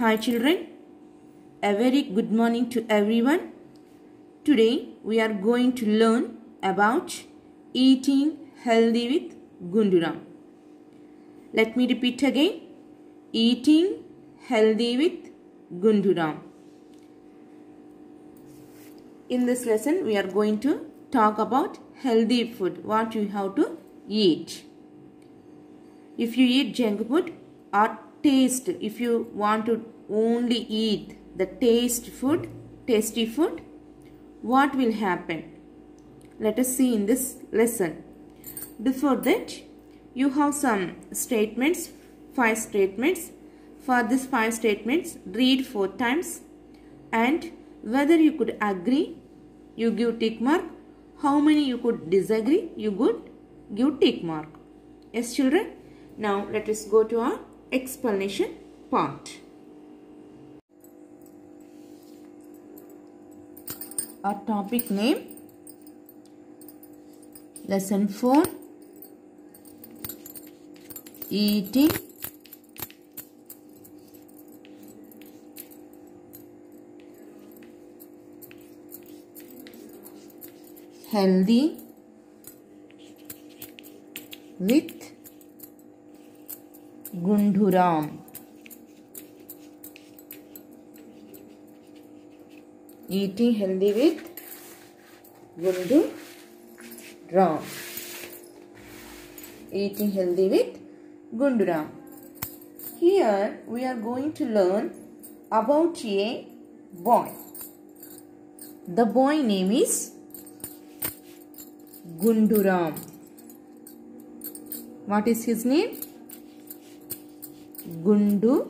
Hi children, a very good morning to everyone. Today we are going to learn about eating healthy with Gunduram. Let me repeat again, eating healthy with Gunduram. In this lesson we are going to talk about healthy food, what you have to eat. If you eat junk food or taste, if you want to only eat the tasty food, what will happen? Let us see in this lesson. Before that, you have some statements, 5 statements. For these 5 statements, read 4 times, and whether you could agree, you give tick mark. How many you could disagree, you could give tick mark. Yes children, now let us go to our explanation part. Our topic name, lesson 4, eating healthy with Gunduram. Eating healthy with Gunduram. Eating healthy with Gunduram. Here we are going to learn about a boy. The boy name is Gunduram. What is his name? Gunduram.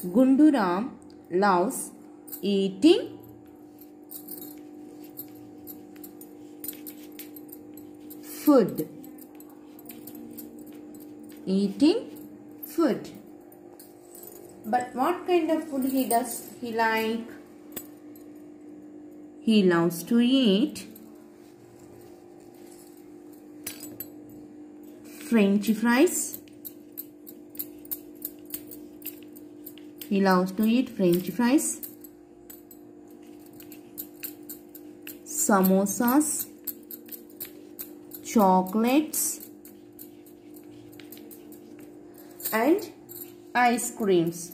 Gunduram loves eating food. Eating food. But what kind of food he like? He loves to eat French fries. He loves to eat French fries, samosas, chocolates, and ice creams.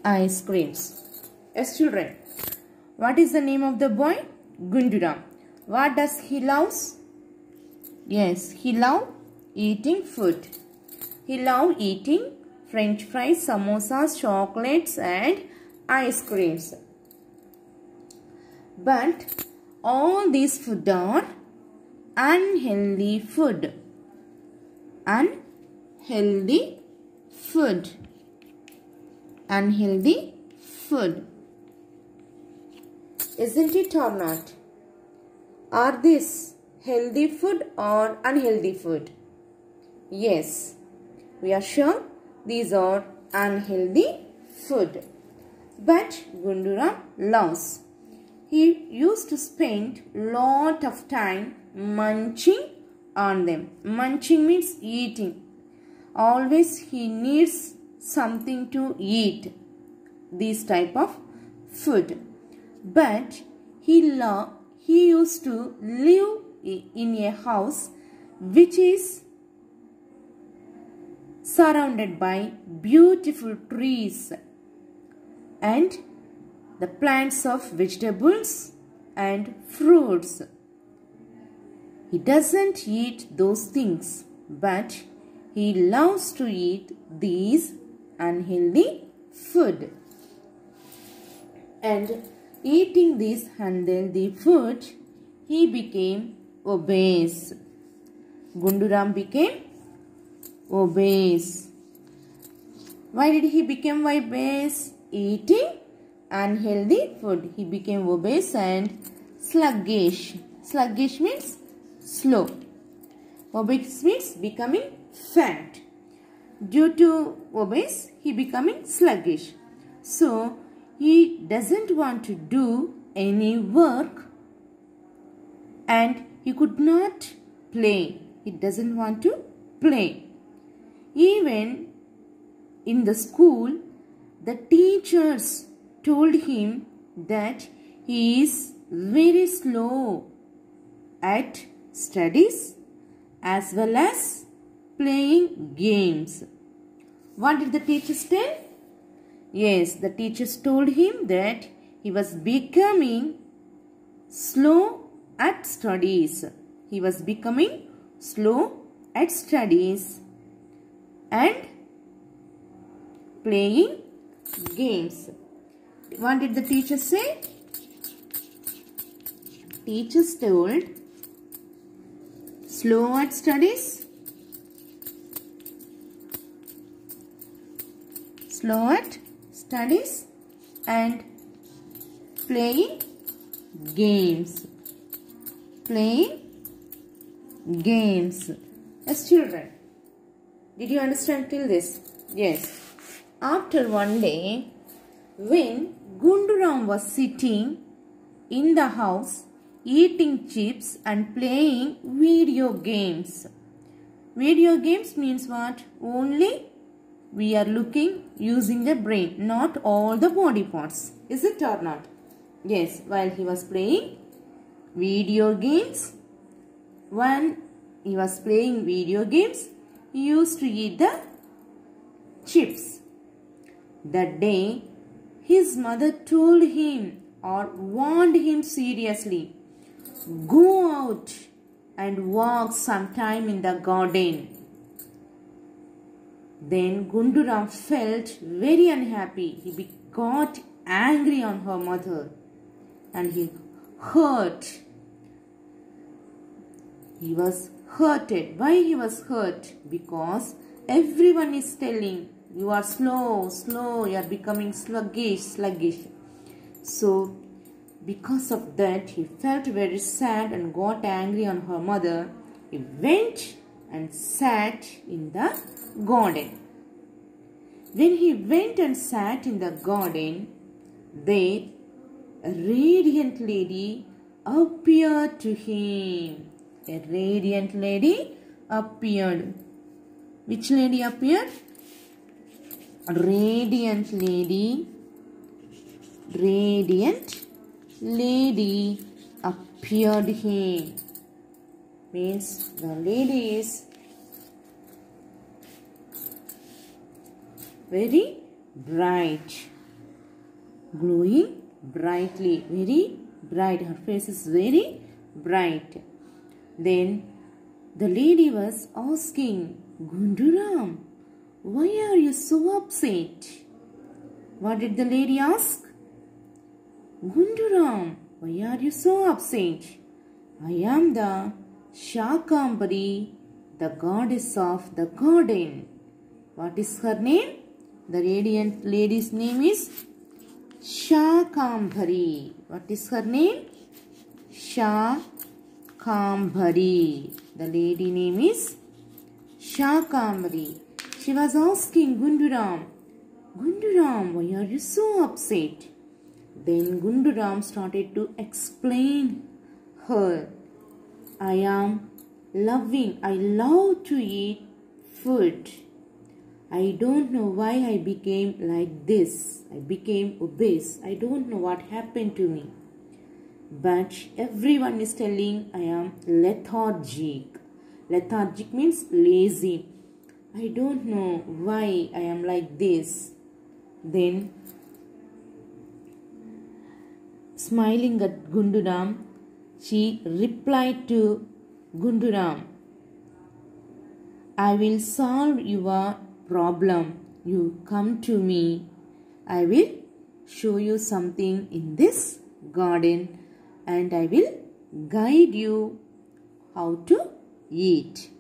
Ice creams. Yes children, what is the name of the boy? Gunduram. What does he loves? Yes, he loves eating food. He loves eating French fries, samosas, chocolates and ice creams. But all these food are unhealthy food. Unhealthy food. Unhealthy food. Isn't it or not? Are these healthy food or unhealthy food? Yes, we are sure these are unhealthy food. But Gunduram loves. He used to spend lot of time munching on them. Munching means eating. Always he needs something to eat. This type of food. But he used to live in a house which is surrounded by beautiful trees and the plants of vegetables and fruits. He doesn't eat those things, but he loves to eat these unhealthy food. And eating this unhealthy food, he became obese. Gunduram became obese. Why did he become obese? Eating unhealthy food. He became obese and sluggish. Sluggish means slow. Obese means becoming fat. Due to obese, he becoming sluggish. So, He doesn't want to do any work and he could not play. He doesn't want to play. Even in the school, the teachers told him that he is very slow at studies as well as playing games. What did the teachers tell? Yes, the teachers told him that he was becoming slow at studies. He was becoming slow at studies and playing games. What did the teacher say? Teachers told slow at studies, slow at studies and playing games. Playing games. Yes, children. Did you understand till this? Yes. After one day, when Gunduram was sitting in the house eating chips and playing video games. Video games means what? Only we are looking using the brain, not all the body parts. Is it or not? Yes, while he was playing video games, when he was playing video games, he used to eat the chips. That day, his mother told him or warned him seriously, go out and walk sometime in the garden. Then Gunduram felt very unhappy. He got angry on her mother and he hurt. He was hurted. Why he was hurt? Because everyone is telling, you are slow, you are becoming sluggish. So, because of that, he felt very sad and got angry on her mother. He went and sat in the garden. When he went and sat in the garden, there a radiant lady appeared to him. A radiant lady appeared. Which lady appeared? Radiant lady appeared him. Means the lady is very bright, glowing brightly, very bright. Her face is very bright. Then the lady was asking, Gunduram, why are you so upset? What did the lady ask? Gunduram, why are you so upset? I am the Shakambari, the goddess of the garden. What is her name? The radiant lady's name is Shakambari. What is her name? Shakambari. The lady name is Shakambari. She was asking Gunduram, why are you so upset? Then Gunduram started to explain her. I love to eat food. I don't know why I became like this. I became obese. I don't know what happened to me. But everyone is telling I am lethargic. Lethargic means lazy. I don't know why I am like this. Then, smiling at Gunduram, she replied to Gunduram, I will solve your problem. You come to me. I will show you something in this garden and I will guide you how to eat.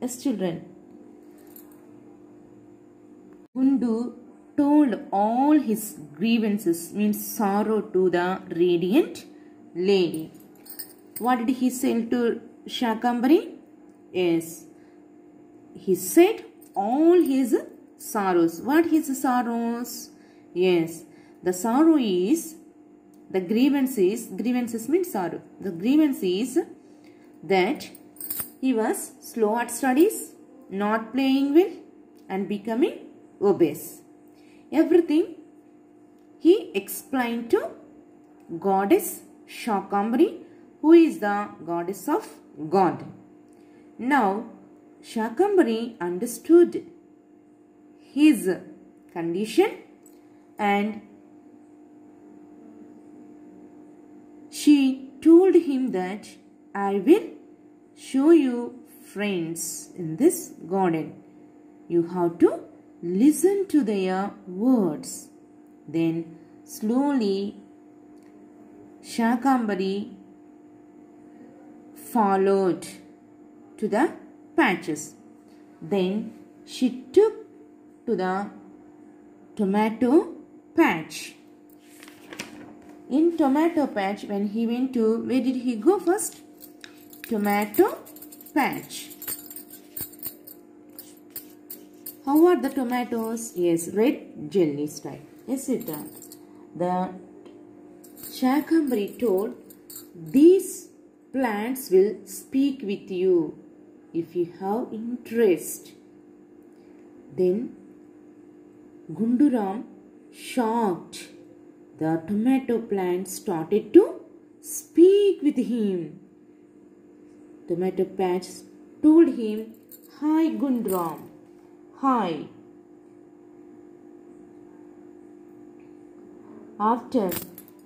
Yes, children. Gundu told all his grievances, means sorrow, to the radiant lady. What did he say to Shakambari? Yes, he said all his sorrows. What his sorrows? Yes, The sorrow is, the grievances means sorrow. The grievance is that he was slow at studies, not playing well, and becoming obese. Everything he explained to goddess Shakambari, who is the goddess of God. Now, Shakambari understood his condition and she told him that I will show you friends in this garden. You have to listen to their words. Then slowly Shakambari followed to the patches. Then she took to the tomato patch. In tomato patch, when he went to, where did he go first? Tomato patch. How are the tomatoes? Yes, red jelly style. Yes, it are. The Shakambari told, these plants will speak with you if you have interest. Then Gunduram, shocked, the tomato plant started to speak with him. Tomato patch told him, hi Gunduram, hi. After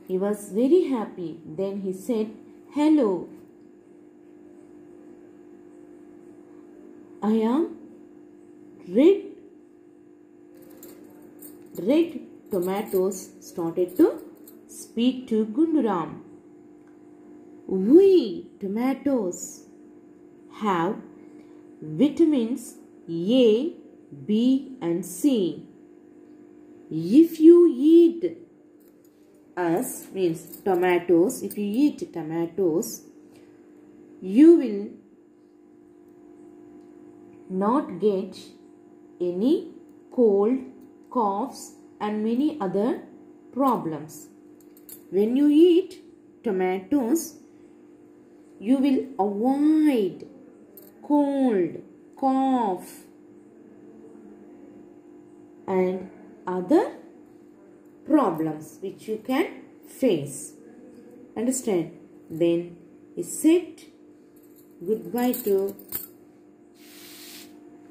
he was very happy, then he said, hello, I am red tomatoes started to speak to Gunduram. We tomatoes have vitamins A, B and C. If you eat us, means tomatoes, if you eat tomatoes, you will not get any cold, coughs and many other problems. When you eat tomatoes, you will avoid cold, cough and other problems which you can face. Understand? Then he said goodbye to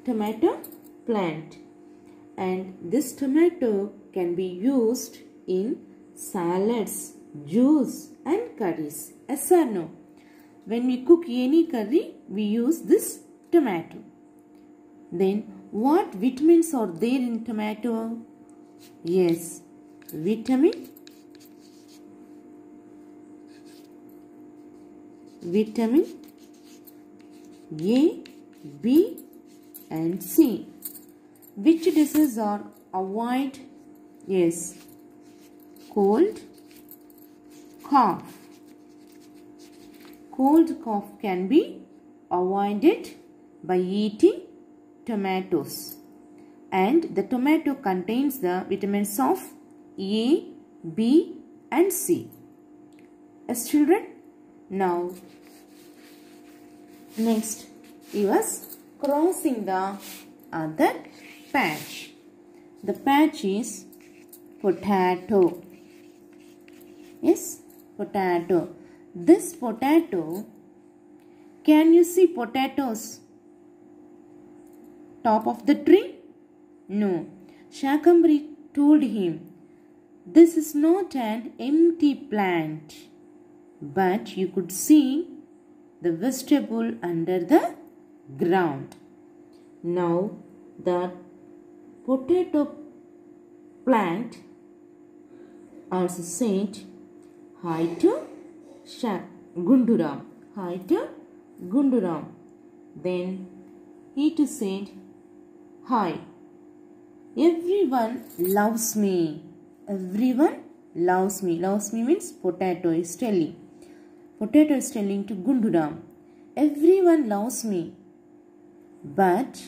tomato plant, and this tomato can be used in salads, juice and curries. Yes or no? When we cook any curry, we use this tomato. Then what vitamins are there in tomato? Yes, vitamin A, B and C. Which diseases are avoid? Yes, cold, cough. Cold cough can be avoided by eating tomatoes, and the tomato contains the vitamins of A, B and C. Yes, children? Now, next he was crossing the other patch. The patch is potato. Yes, potato. This potato, can you see potatoes top of the tree? No. Shakambari told him, this is not an empty plant, but you could see the vegetable under the ground. Now the potato plant also said hi to Gunduram. Hi to Gunduram. Then he too said, hi, everyone loves me. Everyone loves me. Loves me means potato is telling. Potato is telling to Gunduram, everyone loves me, but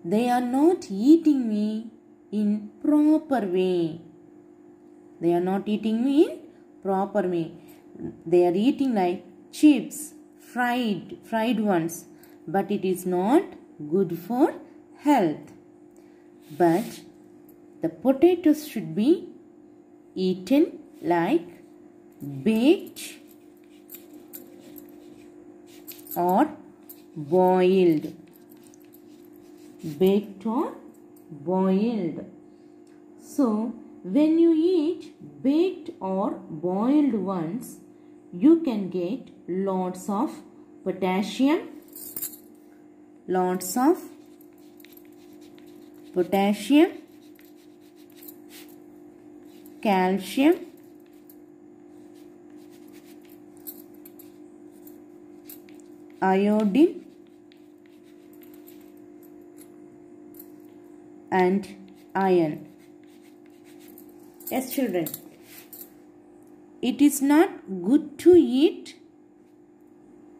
they are not eating me in proper way. They are not eating in proper way. They are eating like chips, fried ones. But it is not good for health. But the potatoes should be eaten like baked or boiled. Baked or boiled. So, when you eat baked or boiled ones, you can get lots of potassium, calcium, iodine, and iron. Yes, children, it is not good to eat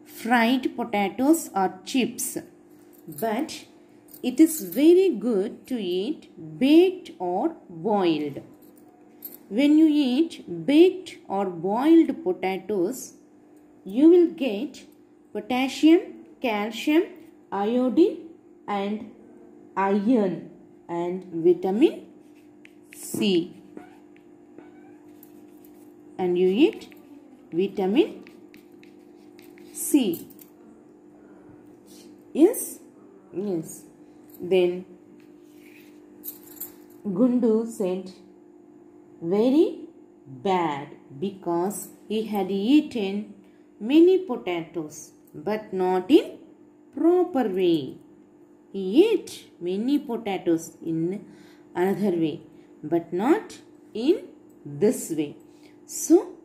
fried potatoes or chips, but it is very good to eat baked or boiled. When you eat baked or boiled potatoes, you will get potassium, calcium, iodine, and iron and vitamin C. And you eat vitamin C. Yes? Yes. Then Gundu said, very bad, because he had eaten many potatoes but not in proper way. He ate many potatoes in another way but not in this way. So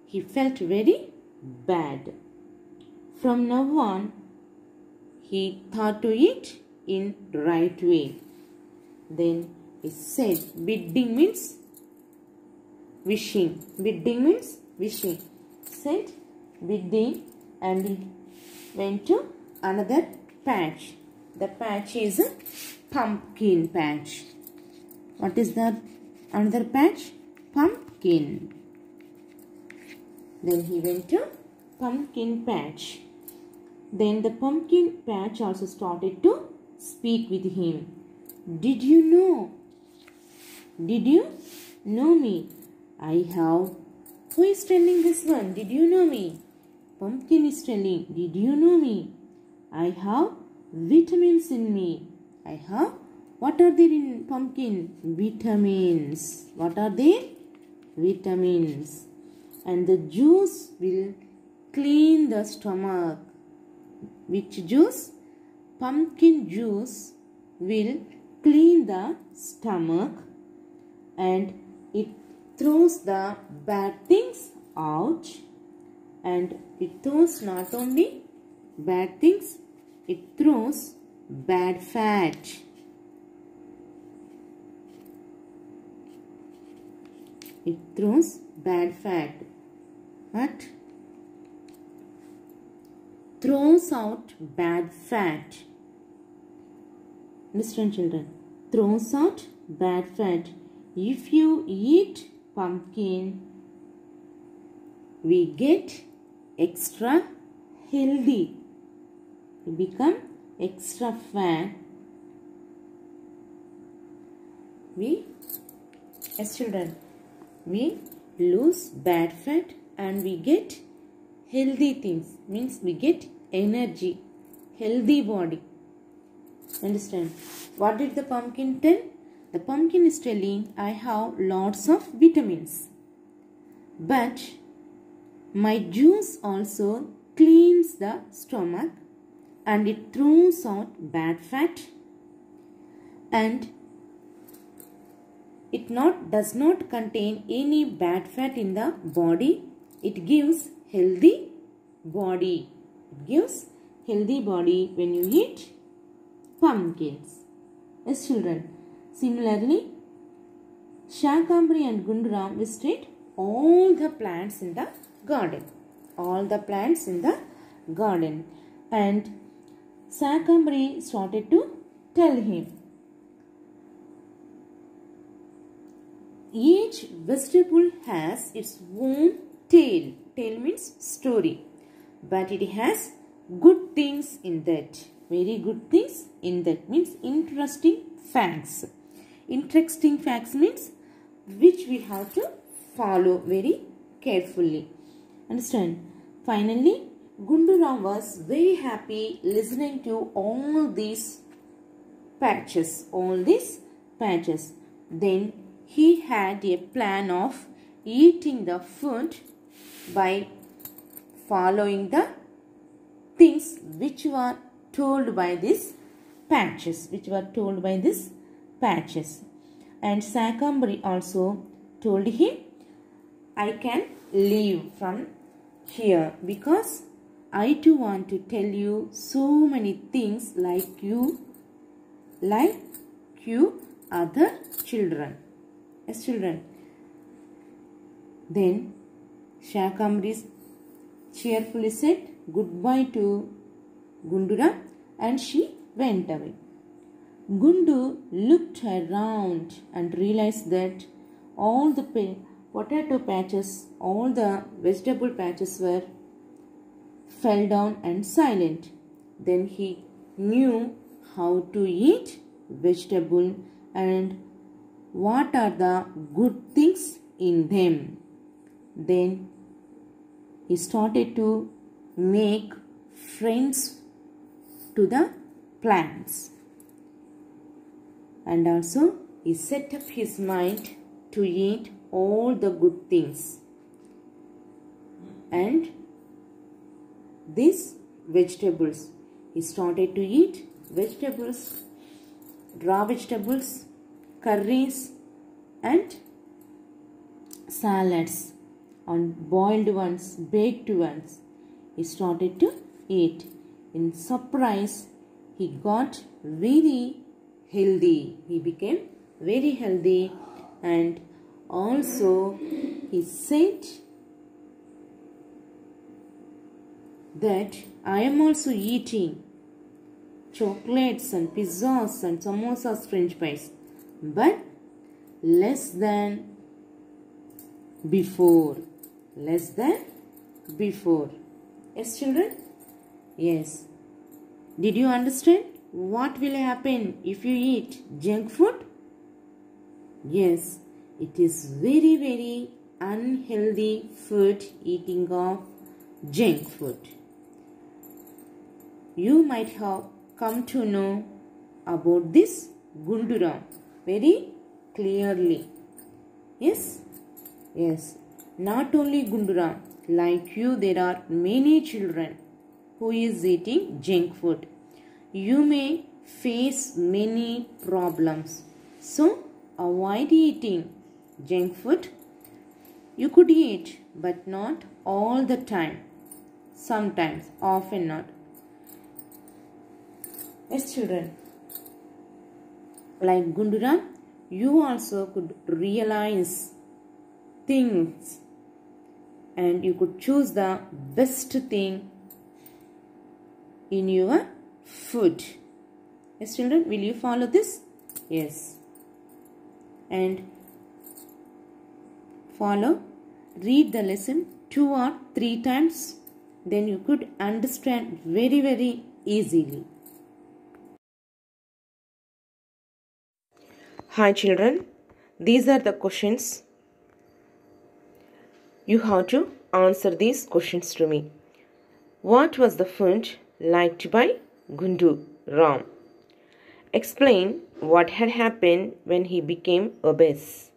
he felt very bad. From now on, he thought to eat in right way. Then he said, bidding means wishing. Bidding means wishing. Said bidding, and he went to another patch. The patch is a pumpkin patch. What is that another patch? Pumpkin. Then he went to pumpkin patch. Then the pumpkin patch also started to speak with him. Did you know? Did you know me? I have. Who is telling this one? Did you know me? Pumpkin is telling. Did you know me? I have vitamins in me. I have. What are there in pumpkin? Vitamins. What are they? Vitamins. And the juice will clean the stomach. Which juice? Pumpkin juice will clean the stomach, and it throws the bad things out, and it throws not only bad things, it throws bad fat. It throws bad fat. What? Throws out bad fat. Understand, children? Throws out bad fat. If you eat pumpkin, we get extra healthy. We become extra fat. As children, we lose bad fat and we get healthy things. Means we get energy, healthy body. Understand? What did the pumpkin tell? The pumpkin is telling, I have lots of vitamins, but my juice also cleans the stomach and it throws out bad fat, and it does not contain any bad fat in the body. It gives healthy body. It gives healthy body when you eat pumpkins. Yes, children. Similarly, Shakambari and Gunduram visited all the plants in the garden. All the plants in the garden. And Shakambari started to tell him, Each vegetable has its own tale. Tale means story. But it has good things in that. Very good things in that means interesting facts. Interesting facts means which we have to follow very carefully. Understand? Finally, Gundu Ram was very happy listening to all these patches. Then he had a plan of eating the food by following the things which were told by these patches. And Shakambari also told him, I can leave from here because I too want to tell you so many things like you other children. As children. Then Shakambari cheerfully said goodbye to Gundu Ram and she went away. Gundu looked around and realized that all the potato patches, all the vegetable patches fell down and silent. Then he knew how to eat vegetable and what are the good things in them. Then he started to make friends to the plants. And also he set up his mind to eat all the good things. And these vegetables, he started to eat vegetables, raw vegetables, curries and salads, on boiled ones, baked ones. He started to eat. In surprise, he got very healthy. He became very healthy, and also he said that I am also eating chocolates and pizzas and samosas, french fries, but less than before. Yes, children? Yes. Did you understand what will happen if you eat junk food? Yes, it is very, very unhealthy food, eating of junk food. You might have come to know about this Gundu Ram very clearly. Yes? Yes. Not only Gundu Ram, like you, there are many children who is eating junk food. You may face many problems. So, avoid eating junk food. You could eat, but not all the time. Sometimes, often not. Yes, children. Like Gundu Ram, you also could realize things and you could choose the best thing in your food. Yes, children, will you follow this? Yes. And follow, read the lesson 2 or 3 times, then you could understand very, very easily. Hi children, these are the questions. You have to answer these questions to me. What was the food liked by Gundu Ram? Explain what had happened when he became obese.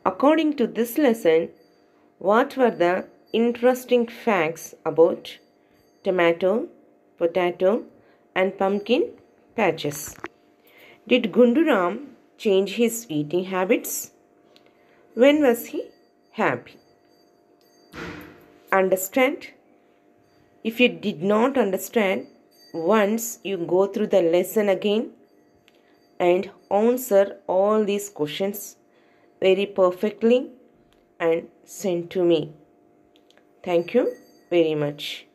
According to this lesson, what were the interesting facts about tomato, potato and pumpkin patches? Did Gundu Ram change his eating habits? When was he happy? Understand? If you did not understand, once you go through the lesson again and answer all these questions very perfectly and send to me. Thank you very much.